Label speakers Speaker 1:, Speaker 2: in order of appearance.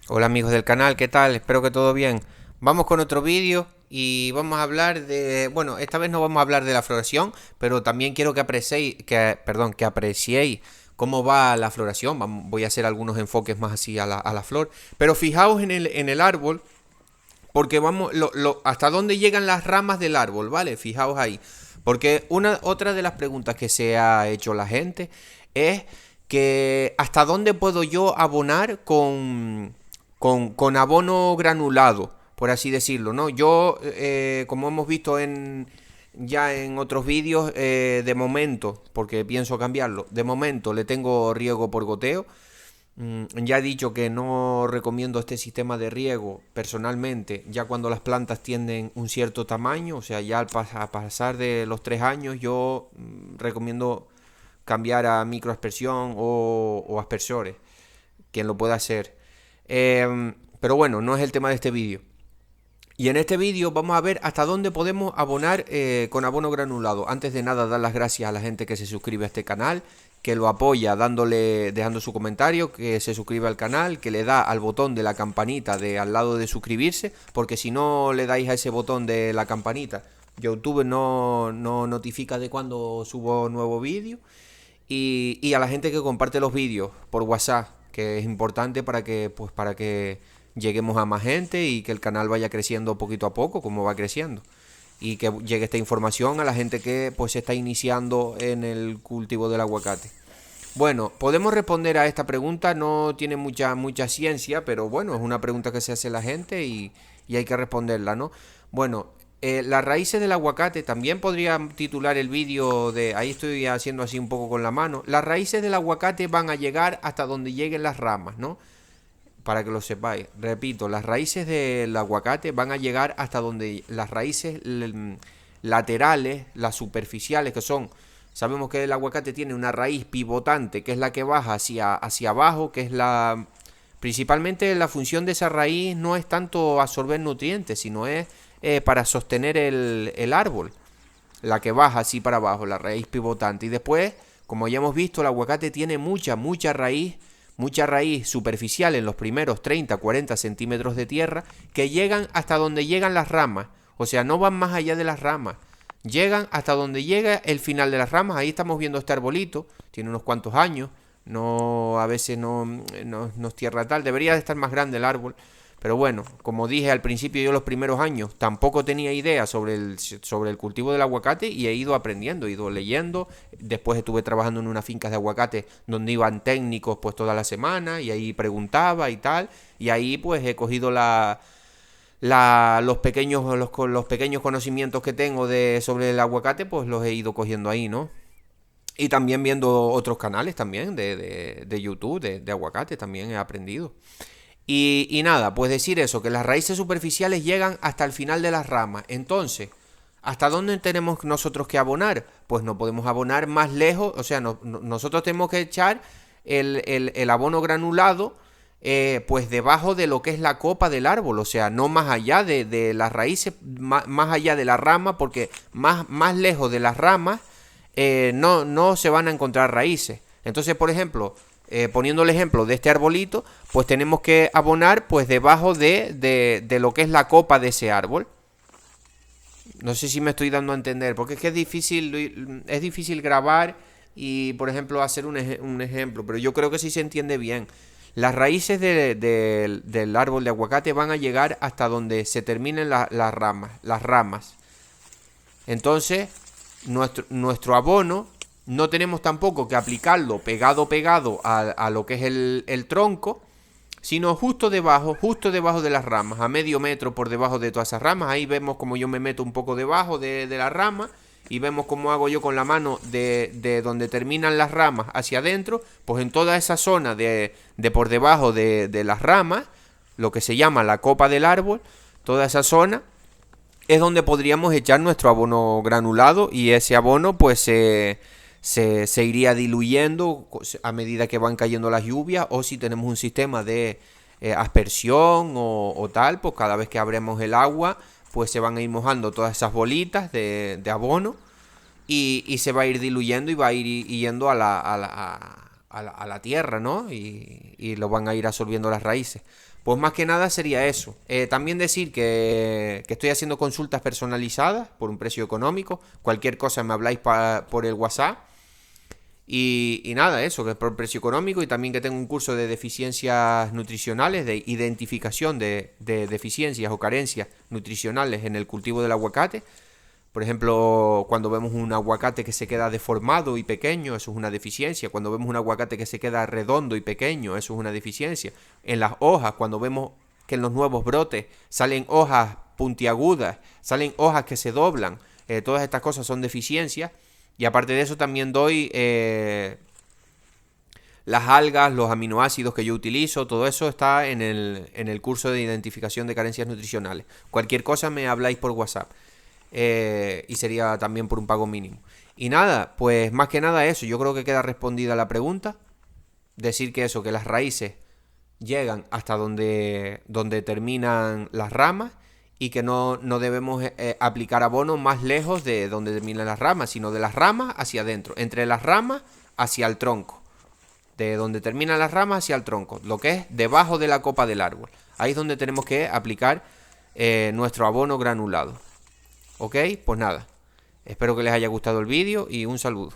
Speaker 1: Hola amigos del canal, ¿qué tal? Espero que todo bien. Vamos con otro vídeo y vamos a hablar de... Bueno, esta vez no vamos a hablar de la floración, pero también quiero que apreciéis, que apreciéis cómo va la floración. Voy a hacer algunos enfoques más así a la flor. Pero fijaos en el árbol, porque vamos, hasta dónde llegan las ramas del árbol, ¿vale? Fijaos ahí. Porque otra de las preguntas que se ha hecho la gente es que hasta dónde puedo yo abonar con abono granulado, por así decirlo, ¿no? Yo, como hemos visto ya en otros vídeos, de momento, porque pienso cambiarlo, de momento le tengo riego por goteo. Ya he dicho que no recomiendo este sistema de riego personalmente, ya cuando las plantas tienen un cierto tamaño, o sea, ya a pasar de los 3 años, yo recomiendo cambiar a microaspersión o aspersores, quien lo pueda hacer. Pero bueno, no es el tema de este vídeo. Y en este vídeo vamos a ver hasta dónde podemos abonar con abono granulado. Antes de nada, dar las gracias a la gente que se suscribe a este canal, que lo apoya dejando su comentario, que se suscribe al canal, que le da al botón de la campanita de al lado de suscribirse, porque si no le dais a ese botón de la campanita, YouTube no notifica de cuando subo nuevo vídeo. Y a la gente que comparte los vídeos por WhatsApp, que es importante para que lleguemos a más gente y que el canal vaya creciendo poquito a poco, como va creciendo. Y que llegue esta información a la gente que pues se está iniciando en el cultivo del aguacate. Bueno, podemos responder a esta pregunta, no tiene mucha ciencia, pero bueno, es una pregunta que se hace la gente y hay que responderla, ¿no? Bueno, las raíces del aguacate, también podría titular el vídeo de, ahí estoy haciendo así un poco con la mano, las raíces del aguacate van a llegar hasta donde lleguen las ramas, ¿no? Para que lo sepáis, repito, las raíces del aguacate van a llegar hasta donde las raíces laterales, las superficiales, que son, sabemos que el aguacate tiene una raíz pivotante, que es la que baja hacia abajo, que es la... Principalmente la función de esa raíz no es tanto absorber nutrientes, sino es para sostener el árbol, la que baja así para abajo, la raíz pivotante. Y después, como ya hemos visto, el aguacate tiene mucha raíz superficial en los primeros 30, 40 centímetros de tierra, que llegan hasta donde llegan las ramas. O sea, no van más allá de las ramas. Llegan hasta donde llega el final de las ramas. Ahí estamos viendo este arbolito, tiene unos cuantos años. No, a veces no es tierra tal, debería de estar más grande el árbol. Pero bueno, como dije al principio, yo los primeros años tampoco tenía idea sobre el cultivo del aguacate y he ido aprendiendo, he ido leyendo. Después estuve trabajando en unas fincas de aguacate donde iban técnicos pues toda la semana y ahí preguntaba y tal. Y ahí pues he cogido los pequeños conocimientos que tengo sobre el aguacate, pues los he ido cogiendo ahí, ¿no? Y también viendo otros canales también de YouTube, de aguacate, también he aprendido. Y nada, pues decir eso, que las raíces superficiales llegan hasta el final de las ramas. Entonces, ¿hasta dónde tenemos nosotros que abonar? Pues no podemos abonar más lejos, o sea, nosotros tenemos que echar el abono granulado pues debajo de lo que es la copa del árbol, o sea, no más allá de las raíces, más allá de la rama, porque más lejos de las ramas no se van a encontrar raíces. Entonces, por ejemplo, poniendo el ejemplo de este arbolito, pues tenemos que abonar pues debajo de lo que es la copa de ese árbol. No sé si me estoy dando a entender, porque es que es difícil grabar y, por ejemplo, hacer un ejemplo, pero yo creo que sí se entiende bien. Las raíces del árbol de aguacate van a llegar hasta donde se terminen las ramas. Entonces, nuestro abono no tenemos tampoco que aplicarlo pegado a lo que es el tronco, sino justo debajo de las ramas, a medio metro por debajo de todas esas ramas. Ahí vemos como yo me meto un poco debajo de la rama y vemos cómo hago yo con la mano de donde terminan las ramas hacia adentro, pues en toda esa zona de por debajo de las ramas, lo que se llama la copa del árbol, toda esa zona es donde podríamos echar nuestro abono granulado y ese abono pues se iría diluyendo a medida que van cayendo las lluvias, o si tenemos un sistema de aspersión o tal, pues cada vez que abremos el agua pues se van a ir mojando todas esas bolitas de abono y se va a ir diluyendo y va a ir yendo a la tierra, ¿no? Y lo van a ir absorbiendo las raíces. Pues más que nada sería eso. También decir que estoy haciendo consultas personalizadas por un precio económico. Cualquier cosa me habláis por el WhatsApp. Y nada, eso, que es por precio económico, y también que tengo un curso de deficiencias nutricionales, de identificación de deficiencias o carencias nutricionales en el cultivo del aguacate. Por ejemplo, cuando vemos un aguacate que se queda deformado y pequeño, eso es una deficiencia. Cuando vemos un aguacate que se queda redondo y pequeño, eso es una deficiencia. En las hojas, cuando vemos que en los nuevos brotes salen hojas puntiagudas, salen hojas que se doblan, todas estas cosas son deficiencias. Y aparte de eso también doy las algas, los aminoácidos que yo utilizo, todo eso está en el curso de identificación de carencias nutricionales. Cualquier cosa me habláis por WhatsApp. Y sería también por un pago mínimo. Y nada, pues más que nada eso, yo creo que queda respondida la pregunta. Decir que eso, que las raíces llegan hasta donde terminan las ramas, y que no debemos aplicar abono más lejos de donde terminan las ramas, sino de las ramas hacia adentro, entre las ramas hacia el tronco, de donde terminan las ramas hacia el tronco, lo que es debajo de la copa del árbol. Ahí es donde tenemos que aplicar nuestro abono granulado. Ok, pues nada, espero que les haya gustado el vídeo y un saludo.